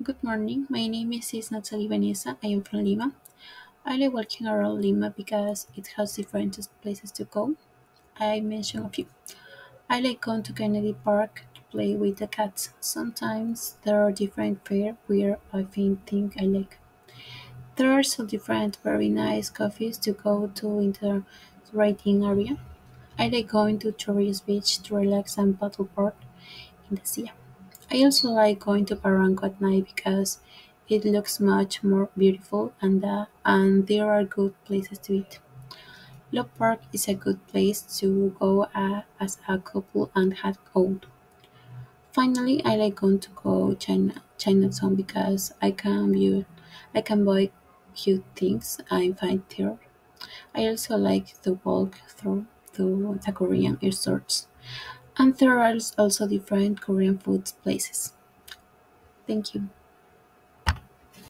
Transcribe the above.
Good morning. My name is Natalie Vanessa. I am from Lima. I like walking around Lima because it has different places to go. I mention a few. I like going to Kennedy Park to play with the cats. Sometimes there are different fair where I think I like. There are also different very nice coffees to go to in the riding area. I like going to Torres Beach to relax and paddleboard in the sea. I also like going to Barranco at night because it looks much more beautiful and there are good places to eat. Love Park is a good place to go as a couple and have out. Finally, I like going to go Chinatown because I can buy cute things I find there. I also like the walk through the Korean stores. And there are also different Korean food places. Thank you.